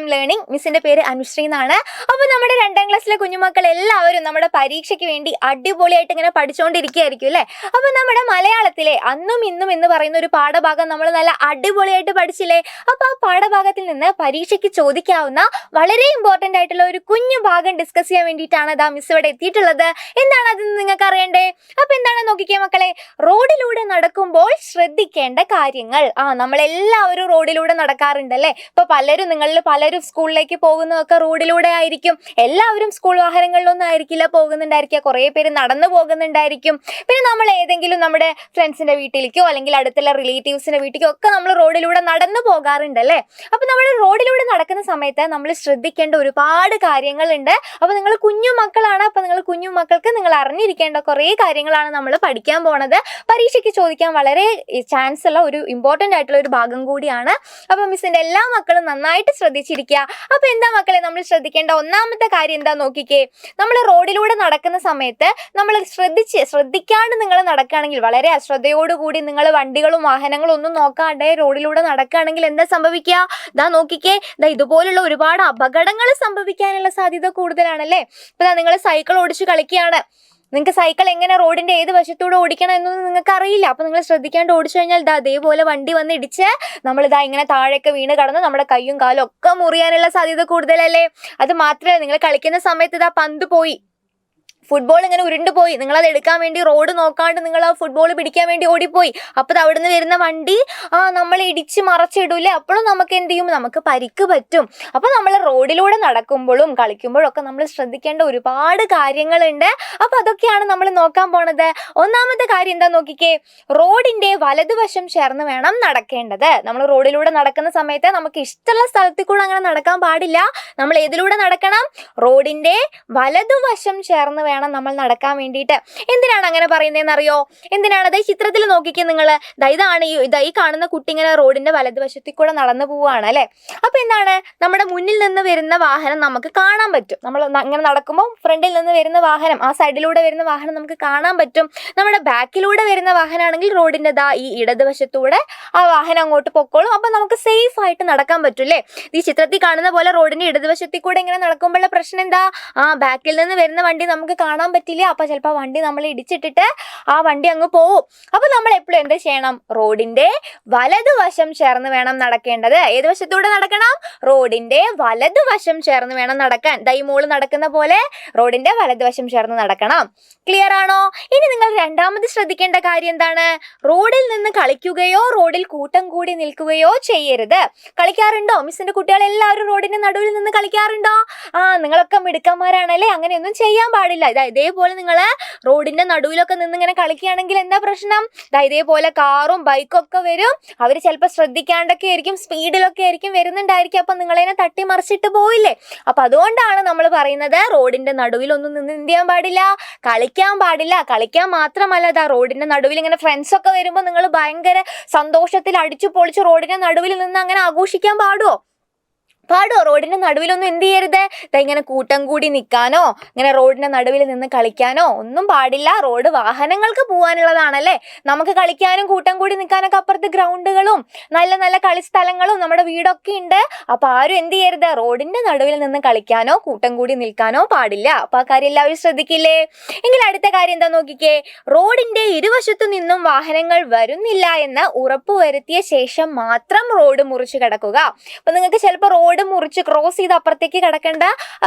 LM learning. മിസ്സിന്റെ പേര് അനുശ്രീ എന്നാണ്. അപ്പോൾ നമ്മുടെ 2ാം ക്ലാസ്സിലെ കുഞ്ഞുമക്കൾ എല്ലാവരും നമ്മുടെ പരീക്ഷയ്ക്ക് വേണ്ടി അടിപൊളിയായിട്ട് ഇങ്ങനെ പഠിച്ചുകൊണ്ടിരിക്കുകയായിരിക്കും അല്ലേ? അപ്പോൾ നമ്മുടെ മലയാളത്തിലെ അന്നും ഇന്നും എന്ന് പറയുന്ന ഒരു പാഠഭാഗം നമ്മൾ നല്ല അടിപൊളിയായിട്ട് പഠിച്ചില്ലേ? അപ്പോൾ ആ പാഠഭാഗത്തിൽ നിന്ന് പരീക്ഷയ്ക്ക് ചോദിക്കാവുന്ന വളരെ ഇമ്പോർട്ടൻ്റ് ആയിട്ടുള്ള ഒരു കുഞ്ഞു ഭാഗം ഡിസ്കസ് ചെയ്യാൻ വേണ്ടിയിട്ടാണ് മിസ് ഇവിടെ എത്തിയിട്ടുള്ളത്. എന്താണ് അതെന്ന് നിങ്ങൾക്ക് അറിയണ്ടേ? അപ്പോൾ എന്താണ് നോക്കിക്കേ മക്കളെ, റോഡിലൂടെ നടക്കുമ്പോൾ ശ്രദ്ധിക്കേണ്ട കാര്യങ്ങൾ. നമ്മളെല്ലാവരും റോഡിലൂടെ നടക്കാറുണ്ടല്ലേ? ഇപ്പോൾ നിങ്ങളിൽ പലരും സ്കൂളിലേക്ക് പോകുന്നതൊക്കെ റോഡിലൂടെ ആയിരിക്കും. എല്ലാവരും സ്കൂൾ വാഹനങ്ങളിലൊന്നും ആയിരിക്കില്ല പോകുന്നുണ്ടായിരിക്കുക, കുറേ പേര് നടന്നു പോകുന്നുണ്ടായിരിക്കും. പിന്നെ നമ്മൾ ഏതെങ്കിലും നമ്മുടെ ഫ്രണ്ട്സിൻ്റെ വീട്ടിലേക്കോ അല്ലെങ്കിൽ അടുത്തുള്ള റിലേറ്റീവ്സിൻ്റെ വീട്ടിലേക്കോ ഒക്കെ നമ്മൾ റോഡിലൂടെ നടന്നു പോകാറുണ്ടല്ലേ? അപ്പോൾ നമ്മൾ റോഡിലൂടെ നടക്കുന്ന സമയത്ത് നമ്മൾ ശ്രദ്ധിക്കേണ്ട ഒരുപാട് കാര്യങ്ങളുണ്ട്. അപ്പോൾ നിങ്ങൾ കുഞ്ഞു മക്കളാണ്, അപ്പോൾ നിങ്ങൾ കുഞ്ഞു മക്കൾക്ക് നിങ്ങൾ അറിഞ്ഞിരിക്കേണ്ട കുറേ കാര്യങ്ങളാണ് നമ്മൾ പഠിക്കാൻ പോണത്. പരീക്ഷയ്ക്ക് ചോദിക്കാൻ വളരെ ചാൻസ് ഉള്ള ഒരു ഇമ്പോർട്ടൻ്റ് ആയിട്ടുള്ള ഒരു ഭാഗം കൂടിയാണ്. അപ്പോൾ മിസ്സിൻ്റെ എല്ലാ മക്കളും നന്നായിട്ട് ശ്രദ്ധിച്ചിരിക്കുക. അപ്പോൾ എന്താ മക്കളെ നമ്മൾ ശ്രദ്ധിക്കേണ്ട ഒന്നാമത്തെ കാര്യം എന്താ നോക്കിക്കേ, നമ്മൾ റോഡിലൂടെ നടക്കുന്ന സമയത്ത് നമ്മൾ ശ്രദ്ധിക്കാണ്ട് നിങ്ങൾ നടക്കുകയാണെങ്കിൽ, വളരെ അശ്രദ്ധയോടുകൂടി നിങ്ങൾ വണ്ടികളും വാഹനങ്ങളും ഒന്നും നോക്കാണ്ട് റോഡിലൂടെ നടക്കുകയാണെങ്കിൽ എന്താ സംഭവിക്കുക? നോക്കിക്കേ, ഇതുപോലുള്ള ഒരുപാട് അപകടങ്ങൾ സംഭവിക്കാനുള്ള സാധ്യത കൂടുതലാണല്ലേ? ഇപ്പോൾ നിങ്ങൾ സൈക്കിൾ ഓടിച്ച് കളിക്കുകയാണ്, നിങ്ങൾക്ക് സൈക്കിൾ എങ്ങനെ റോഡിൻ്റെ ഏത് വശത്തൂടെ ഓടിക്കണം എന്നൊന്നും നിങ്ങൾക്ക് അറിയില്ല. അപ്പോൾ നിങ്ങൾ ശ്രദ്ധിക്കാണ്ട് ഓടിച്ചു കഴിഞ്ഞാൽ അതേപോലെ വണ്ടി വന്ന് ഇടിച്ച് ഇങ്ങനെ താഴേക്ക് വീണ് കടന്ന് നമ്മുടെ കയ്യും കാലും ഒക്കെ മുറിയാനുള്ള സാധ്യത കൂടുതലല്ലേ? അത് മാത്രമല്ല, നിങ്ങൾ കളിക്കുന്ന സമയത്ത് പന്ത് പോയി, ഫുട്ബോൾ ഇങ്ങനെ ഉരുണ്ടുപോയി, നിങ്ങളത് എടുക്കാൻ വേണ്ടി റോഡ് നോക്കാണ്ട് നിങ്ങൾ ആ ഫുട്ബോൾ പിടിക്കാൻ വേണ്ടി ഓടിപ്പോയി. അപ്പോൾ അവിടെ നിന്ന് വരുന്ന വണ്ടി നമ്മൾ ഇടിച്ച് മറച്ചിടൂലേ? അപ്പോഴും നമുക്ക് എന്ത് ചെയ്യും? നമുക്ക് പരിക്ക് പറ്റും. അപ്പോൾ നമ്മൾ റോഡിലൂടെ നടക്കുമ്പോഴും കളിക്കുമ്പോഴും ഒക്കെ നമ്മൾ ശ്രദ്ധിക്കേണ്ട ഒരുപാട് കാര്യങ്ങളുണ്ട്. അപ്പോൾ അതൊക്കെയാണ് നമ്മൾ നോക്കാൻ പോണത്. ഒന്നാമത്തെ കാര്യം എന്താ നോക്കിക്കേ, റോഡിൻ്റെ വലതുവശം ചേർന്ന് വേണം നടക്കേണ്ടത്. നമ്മൾ റോഡിലൂടെ നടക്കുന്ന സമയത്ത് നമുക്ക് ഇഷ്ടമുള്ള സ്ഥലത്തിൽ കൂടെ അങ്ങനെ നടക്കാൻ പാടില്ല. നമ്മൾ ഏതിലൂടെ നടക്കണം? റോഡിൻ്റെ വലതുവശം ചേർന്ന് വേണം നമ്മൾ നടക്കാൻ വേണ്ടിയിട്ട്. എന്തിനാണ് അങ്ങനെ പറയുന്നതെന്ന് അറിയോ? എന്തിനാണ്? ഈ ചിത്രത്തിൽ നോക്കിക്കേ നിങ്ങൾ, ഇതാണ് ഈ കാണുന്ന കുട്ടി ഇങ്ങനെ റോഡിന്റെ വലതുവശത്തിൽ കൂടെ നടന്നു പോവുകയാണ് അല്ലേ? അപ്പൊ എന്താണ്, നമ്മുടെ മുന്നിൽ നിന്ന് വരുന്ന വാഹനം നമുക്ക് കാണാൻ പറ്റും. നമ്മൾ ഇങ്ങനെ നടക്കുമ്പോൾ ഫ്രണ്ടിൽ നിന്ന് വരുന്ന വാഹനം, ആ സൈഡിലൂടെ വരുന്ന വാഹനം നമുക്ക് കാണാൻ പറ്റും. നമ്മുടെ ബാക്കിലൂടെ വരുന്ന വാഹനമാണെങ്കിൽ റോഡിന്റെ ഈ ഇടതുവശത്തൂടെ ആ വാഹനം അങ്ങോട്ട് പൊക്കോളും. അപ്പൊ നമുക്ക് സേഫ് ആയിട്ട് നടക്കാൻ പറ്റൂല്ലേ? ഈ ചിത്രത്തിൽ കാണുന്ന പോലെ റോഡിന്റെ ഇടതുവശത്തിൽ കൂടെ ഇങ്ങനെ നടക്കുമ്പോഴുള്ള പ്രശ്നം എന്താ? ബാക്കിൽ നിന്ന് വരുന്ന വണ്ടി നമുക്ക് കാണാൻ പറ്റില്ല. അപ്പൊ ചിലപ്പോൾ വണ്ടി നമ്മൾ ഇടിച്ചിട്ടിട്ട് ആ വണ്ടി അങ്ങ് പോവും. അപ്പൊ നമ്മൾ എപ്പോഴും എന്ത് ചെയ്യണം? റോഡിന്റെ വലതുവശം ചേർന്ന് വേണം നടക്കേണ്ടത്. ഏത് വശത്തൂടെ നടക്കണം? റോഡിന്റെ വലതുവശം ചേർന്ന് വേണം നടക്കാൻ. ഈ മോള് നടക്കുന്ന പോലെ റോഡിന്റെ വലതുവശം ചേർന്ന് നടക്കണം. ക്ലിയർ ആണോ? ഇനി നിങ്ങൾ രണ്ടാമത് ശ്രദ്ധിക്കേണ്ട കാര്യം എന്താണ്? റോഡിൽ നിന്ന് കളിക്കുകയോ റോഡിൽ കൂട്ടം കൂടി നിൽക്കുകയോ ചെയ്യരുത്. കളിക്കാറുണ്ടോ? മിസ്സിന്റെ കുട്ടികൾ എല്ലാവരും റോഡിന്റെ നടുവിൽ നിന്ന് കളിക്കാറുണ്ടോ? നിങ്ങളൊക്കെ മിടുക്കന്മാരാണല്ലേ? അങ്ങനെയൊന്നും ചെയ്യാൻ പാടില്ല. ഇതേപോലെ നിങ്ങൾ റോഡിന്റെ നടുവിലൊക്കെ നിന്ന് ഇങ്ങനെ കളിക്കുകയാണെങ്കിൽ എന്താ പ്രശ്നം? ഇതേപോലെ കാറും ബൈക്കും ഒക്കെ വരും. അവർ ചിലപ്പോൾ ശ്രദ്ധിക്കാണ്ടൊക്കെ ആയിരിക്കും, സ്പീഡിലൊക്കെ ആയിരിക്കും വരുന്നുണ്ടായിരിക്കും. അപ്പം നിങ്ങളതിനെ തട്ടി മറിച്ചിട്ട് പോയില്ലേ? അപ്പം അതുകൊണ്ടാണ് നമ്മൾ പറയുന്നത് റോഡിന്റെ നടുവിലൊന്നും നിന്ന് എന്ത് ചെയ്യാൻ പാടില്ല? കളിക്കാൻ പാടില്ല. കളിക്കാൻ മാത്രമല്ല, റോഡിന്റെ നടുവിൽ ഇങ്ങനെ ഫ്രണ്ട്സ് ഒക്കെ വരുമ്പോൾ നിങ്ങൾ ഭയങ്കര സന്തോഷത്തിൽ അടിച്ചു പൊളിച്ച് റോഡിന്റെ നടുവിൽ നിന്ന് അങ്ങനെ ആഘോഷിക്കാൻ പാടുമോ? റോഡിന്റെ നടുവിലൊന്നും എന്ത് ചെയ്യരുത്. ഇങ്ങനെ കൂട്ടം കൂടി നിൽക്കാനോ ഇങ്ങനെ റോഡിന്റെ നടുവിൽ നിന്ന് കളിക്കാനോ ഒന്നും പാടില്ല. റോഡ് വാഹനങ്ങൾക്ക് പോകാനുള്ളതാണല്ലേ? നമുക്ക് കളിക്കാനും കൂട്ടം കൂടി നിൽക്കാനൊക്കെ അപ്പുറത്ത് ഗ്രൗണ്ടുകളും നല്ല നല്ല കളിസ്ഥലങ്ങളും നമ്മുടെ വീടൊക്കെ ഉണ്ട്. അപ്പൊ ആരും എന്ത് ചെയ്യരുത്? റോഡിന്റെ നടുവിൽ നിന്ന് കളിക്കാനോ കൂട്ടം കൂടി നിൽക്കാനോ പാടില്ല. അപ്പൊ ആ കാര്യം എല്ലാവരും ശ്രദ്ധിക്കില്ലേ? എങ്കിൽ അടുത്ത കാര്യം എന്താ നോക്കിക്കേ, റോഡിന്റെ ഇരുവശത്തു നിന്നും വാഹനങ്ങൾ വരുന്നില്ല എന്ന് ഉറപ്പുവരുത്തിയ ശേഷം മാത്രം റോഡ് മുറിച്ച് കിടക്കുക. അപ്പൊ നിങ്ങൾക്ക് ചിലപ്പോൾ റോഡ് മുറിച്ച് ക്രോസ് ചെയ്ത് അപ്പുറത്തേക്ക് കിടക്കേണ്ട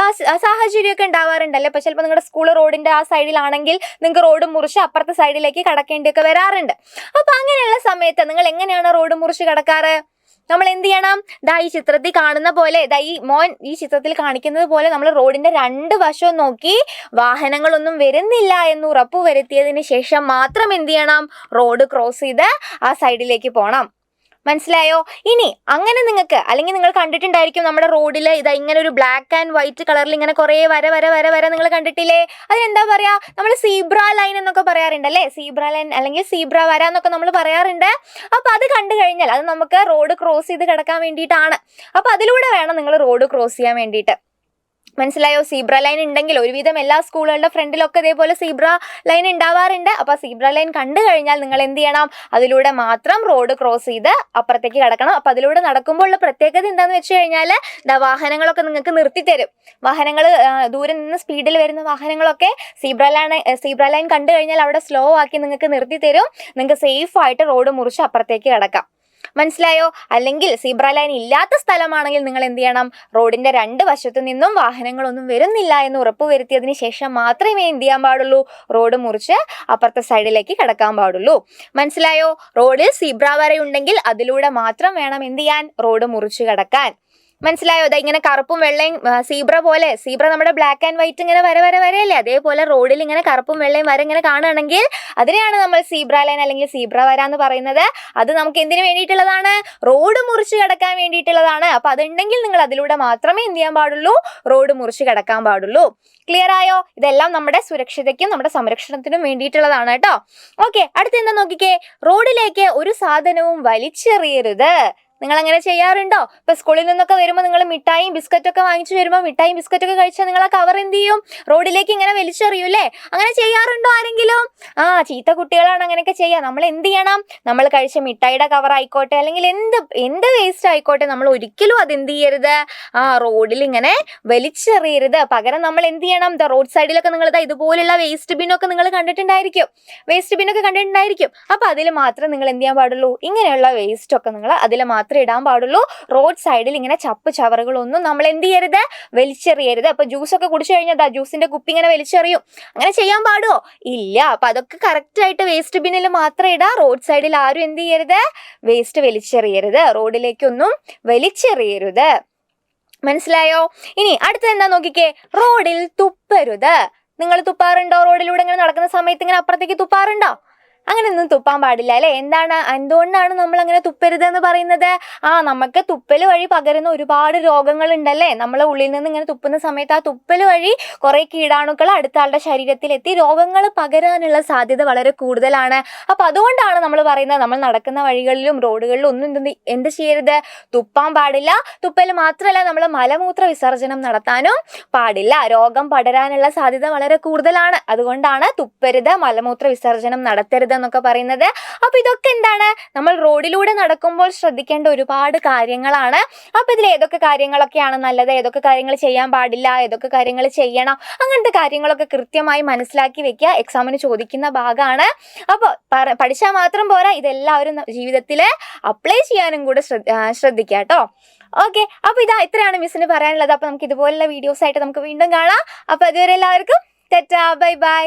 സാഹചര്യമൊക്കെ ഉണ്ടാവാറുണ്ടല്ലേ? അപ്പൊ ചിലപ്പോൾ നിങ്ങളുടെ സ്കൂൾ റോഡിന്റെ ആ സൈഡിലാണെങ്കിൽ നിങ്ങൾക്ക് റോഡ് മുറിച്ച് അപ്പുറത്തെ സൈഡിലേക്ക് കടക്കേണ്ടിയൊക്കെ വരാറുണ്ട്. അപ്പൊ അങ്ങനെയുള്ള സമയത്ത് നിങ്ങൾ എങ്ങനെയാണ് റോഡ് മുറിച്ച് കിടക്കാറ്? നമ്മൾ എന്ത് ചെയ്യണം? ഈ ചിത്രത്തിൽ കാണുന്ന പോലെ, ഈ ചിത്രത്തിൽ കാണിക്കുന്നത് പോലെ നമ്മൾ റോഡിന്റെ രണ്ട് വശവും നോക്കി വാഹനങ്ങളൊന്നും വരുന്നില്ല എന്ന് ഉറപ്പ് വരുത്തിയതിന് ശേഷം മാത്രം എന്ത് ചെയ്യണം? റോഡ് ക്രോസ് ചെയ്ത് ആ സൈഡിലേക്ക് പോകണം. മനസ്സിലായോ? ഇനി അങ്ങനെ നിങ്ങൾക്ക്, അല്ലെങ്കിൽ നിങ്ങൾ കണ്ടിട്ടുണ്ടായിരിക്കും നമ്മുടെ റോഡിൽ ഇങ്ങനെ ഒരു ബ്ലാക്ക് ആൻഡ് വൈറ്റ് കളറിൽ ഇങ്ങനെ കുറേ വര നിങ്ങൾ കണ്ടിട്ടില്ലേ? അതിനെന്താ പറയാ? നമ്മൾ സീബ്ര ലൈൻ എന്നൊക്കെ പറയാറുണ്ടല്ലേ? സീബ്ര ലൈൻ അല്ലെങ്കിൽ സീബ്ര വര എന്നൊക്കെ നമ്മൾ പറയാറുണ്ട്. അപ്പൊ അത് കണ്ടു കഴിഞ്ഞാൽ അത് നമുക്ക് റോഡ് ക്രോസ് ചെയ്ത് കിടക്കാൻ വേണ്ടിയിട്ടാണ്. അപ്പൊ അതിലൂടെ വേണം നിങ്ങൾ റോഡ് ക്രോസ് ചെയ്യാൻ വേണ്ടിയിട്ട്. മനസ്സിലായോ? സീബ്ര ലൈൻ ഉണ്ടെങ്കിൽ ഒരുവിധം എല്ലാ സ്കൂളുകളുടെ ഫ്രണ്ടിലൊക്കെ ഇതേപോലെ സീബ്ര ലൈൻ ഉണ്ടാവാറുണ്ട്. അപ്പോൾ സീബ്ര ലൈൻ കണ്ടു കഴിഞ്ഞാൽ നിങ്ങൾ എന്ത് ചെയ്യണം? അതിലൂടെ മാത്രം റോഡ് ക്രോസ് ചെയ്ത് അപ്പുറത്തേക്ക് കിടക്കണം. അപ്പോൾ അതിലൂടെ നടക്കുമ്പോൾ ഉള്ള പ്രത്യേകത എന്താണെന്ന് വെച്ച് കഴിഞ്ഞാൽ വാഹനങ്ങളൊക്കെ നിങ്ങൾക്ക് നിർത്തിത്തരും. വാഹനങ്ങൾ ദൂരെ നിന്ന് സ്പീഡിൽ വരുന്ന വാഹനങ്ങളൊക്കെ സീബ്ര ലൈൻ കണ്ടു കഴിഞ്ഞാൽ അവിടെ സ്ലോ ആക്കി നിങ്ങൾക്ക് നിർത്തിത്തരും. നിങ്ങൾക്ക് സേഫ് ആയിട്ട് റോഡ് മുറിച്ച് അപ്പുറത്തേക്ക് കിടക്കാം. മനസ്സിലായോ? അല്ലെങ്കിൽ സീബ്ര ലൈൻ ഇല്ലാത്ത സ്ഥലമാണെങ്കിൽ നിങ്ങൾ എന്ത് ചെയ്യണം? റോഡിന്റെ രണ്ട് വശത്തു നിന്നും വാഹനങ്ങളൊന്നും വരുന്നില്ല എന്ന് ഉറപ്പുവരുത്തിയതിന് ശേഷം മാത്രമേ എന്ത് ചെയ്യാൻ പാടുള്ളൂ? റോഡ് മുറിച്ച് അപ്പുറത്തെ സൈഡിലേക്ക് കിടക്കാൻ പാടുള്ളൂ. മനസ്സിലായോ? റോഡിൽ സീബ്ര വരയുണ്ടെങ്കിൽ അതിലൂടെ മാത്രം വേണം എന്ത് ചെയ്യാൻ? റോഡ് മുറിച്ച് കിടക്കാൻ. മനസ്സിലായോ? അതാ ഇങ്ങനെ കറുപ്പും വെള്ളയും സീബ്ര പോലെ, സീബ്ര നമ്മുടെ ബ്ലാക്ക് ആൻഡ് വൈറ്റ് ഇങ്ങനെ വരയല്ലേ, അതേപോലെ റോഡിൽ ഇങ്ങനെ കറുപ്പും വെള്ളയും വര ഇങ്ങനെ കാണുകയാണെങ്കിൽ അതിനെയാണ് നമ്മൾ സീബ്ര ലൈൻ അല്ലെങ്കിൽ സീബ്ര വര എന്ന് പറയുന്നത്. അത് നമുക്ക് എന്തിനു വേണ്ടിയിട്ടുള്ളതാണ്? റോഡ് മുറിച്ച് കിടക്കാൻ വേണ്ടിയിട്ടുള്ളതാണ്. അപ്പൊ അതുണ്ടെങ്കിൽ നിങ്ങൾ അതിലൂടെ മാത്രമേ എന്ത് ചെയ്യാൻ പാടുള്ളൂ? റോഡ് മുറിച്ച് കിടക്കാൻ പാടുള്ളൂ. ക്ലിയർ ആയോ? ഇതെല്ലാം നമ്മുടെ സുരക്ഷതയ്ക്കും നമ്മുടെ സംരക്ഷണത്തിനും വേണ്ടിയിട്ടുള്ളതാണ് കേട്ടോ. ഓക്കെ, അടുത്ത എന്താ നോക്കിക്കേ. റോഡിലേക്ക് ഒരു സാധനവും വലിച്ചെറിയരുത്. നിങ്ങൾ അങ്ങനെ ചെയ്യാറുണ്ടോ? ഇപ്പൊ സ്കൂളിൽ നിന്നൊക്കെ വരുമ്പോൾ നിങ്ങൾ മിഠായും ബിസ്ക്കറ്റൊക്കെ വാങ്ങിച്ചു വരുമ്പോൾ മിഠായും ബിസ്ക്കറ്റൊക്കെ കഴിച്ചാൽ നിങ്ങൾ ആ കവർ എന്ത് ചെയ്യും? റോഡിലേക്ക് ഇങ്ങനെ വലിച്ചെറിയൂല്ലേ? അങ്ങനെ ചെയ്യാറുണ്ടോ ആരെങ്കിലും? ചീത്ത കുട്ടികളാണ് അങ്ങനെയൊക്കെ ചെയ്യുക. നമ്മൾ എന്ത് ചെയ്യണം? നമ്മൾ കഴിച്ച മിഠായിയുടെ കവർ ആയിക്കോട്ടെ അല്ലെങ്കിൽ എന്ത് വേസ്റ്റ് ആയിക്കോട്ടെ, നമ്മൾ ഒരിക്കലും അത് എന്ത് ചെയ്യരുത്? റോഡിൽ ഇങ്ങനെ വലിച്ചെറിയരുത്. പകരം നമ്മൾ എന്ത് ചെയ്യണം? റോഡ് സൈഡിലൊക്കെ നിങ്ങൾ ഇതുപോലുള്ള വേസ്റ്റ് ബിന്നൊക്കെ നിങ്ങൾ കണ്ടിട്ടുണ്ടായിരിക്കും. അപ്പൊ അതിൽ മാത്രം നിങ്ങൾ എന്ത് ചെയ്യാൻ പാടുള്ളൂ? ഇങ്ങനെയുള്ള വേസ്റ്റ് ഒക്കെ നിങ്ങൾ അതിൽ മാത്രം ഇടാൻ പാടുള്ളൂ. റോഡ് സൈഡിൽ ഇങ്ങനെ ചപ്പ് ചവറുകളൊന്നും നമ്മൾ എന്ത് ചെയ്യരുത്? വലിച്ചെറിയരുത്. അപ്പൊ ജ്യൂസൊക്കെ കുടിച്ചു കഴിഞ്ഞാൽ ജ്യൂസിന്റെ കുപ്പി ഇങ്ങനെ വലിച്ചെറിയും. അങ്ങനെ ചെയ്യാൻ പാടുമോ? ഇല്ല. അപ്പൊ അതൊക്കെ കറക്റ്റ് ആയിട്ട് വേസ്റ്റ് ബിന്നിൽ മാത്രം ഇടാം. റോഡ് സൈഡിൽ ആരും എന്ത് ചെയ്യരുത്? വേസ്റ്റ് വലിച്ചെറിയരുത്. റോഡിലേക്കൊന്നും വലിച്ചെറിയരുത്. മനസ്സിലായോ? ഇനി അടുത്ത എന്താ നോക്കിക്കേ. റോഡിൽ തുപ്പരുത്. നിങ്ങൾ തുപ്പാറുണ്ടോ? റോഡിലൂടെ ഇങ്ങനെ നടക്കുന്ന സമയത്ത് ഇങ്ങനെ അപ്പുറത്തേക്ക് തുപ്പാറുണ്ടോ? അങ്ങനെയൊന്നും തുപ്പാൻ പാടില്ല അല്ലേ? എന്തുകൊണ്ടാണ് നമ്മൾ അങ്ങനെ തുപ്പരുത് എന്ന് പറയുന്നത്? നമുക്ക് തുപ്പൽ വഴി പകരുന്ന ഒരുപാട് രോഗങ്ങൾ ഉണ്ടല്ലേ. നമ്മൾ ഉള്ളിൽ നിന്ന് ഇങ്ങനെ തുപ്പുന്ന സമയത്ത് ആ തുപ്പൽ വഴി കുറെ കീടാണുക്കൾ അടുത്ത ആളുടെ ശരീരത്തിലെത്തി രോഗങ്ങൾ പകരാനുള്ള സാധ്യത വളരെ കൂടുതലാണ്. അപ്പൊ അതുകൊണ്ടാണ് നമ്മൾ പറയുന്നത് നമ്മൾ നടക്കുന്ന വഴികളിലും റോഡുകളിലും ഒന്നും എന്ത് ചെയ്യരുത്? തുപ്പാൻ പാടില്ല. തുപ്പൽ മാത്രമല്ല, നമ്മൾ മലമൂത്ര വിസർജനം നടത്താനും പാടില്ല. രോഗം പടരാനുള്ള സാധ്യത വളരെ കൂടുതലാണ്. അതുകൊണ്ടാണ് തുപ്പരുത്, മലമൂത്ര വിസർജനം നടത്തരുത് എന്നൊക്കെ പറയുന്നത്. അപ്പൊ ഇതൊക്കെ എന്താണ്? നമ്മൾ റോഡിലൂടെ നടക്കുമ്പോൾ ശ്രദ്ധിക്കേണ്ട ഒരുപാട് കാര്യങ്ങളാണ്. അപ്പൊ ഇതിൽ ഏതൊക്കെ കാര്യങ്ങളൊക്കെയാണ് നല്ലത്, ഏതൊക്കെ കാര്യങ്ങൾ ചെയ്യാൻ പാടില്ല, ഏതൊക്കെ കാര്യങ്ങൾ ചെയ്യണം, അങ്ങനത്തെ കാര്യങ്ങളൊക്കെ കൃത്യമായി മനസ്സിലാക്കി വെക്കുക. എക്സാമിന് ചോദിക്കുന്ന ഭാഗമാണ്. അപ്പോൾ പഠിച്ചാൽ മാത്രം പോരാ, ഇതെല്ലാവരും ജീവിതത്തിൽ അപ്ലൈ ചെയ്യാനും കൂടെ ശ്രദ്ധിക്കുക കേട്ടോ. ഓക്കെ, അപ്പൊ ഇത്രയാണ് മിസ്സിന് പറയാനുള്ളത്. അപ്പൊ നമുക്ക് ഇതുപോലുള്ള വീഡിയോസ് ആയിട്ട് നമുക്ക് വീണ്ടും കാണാം. അപ്പൊ അതുവരെ എല്ലാവർക്കും ടാറ്റാ, ബൈ ബൈ.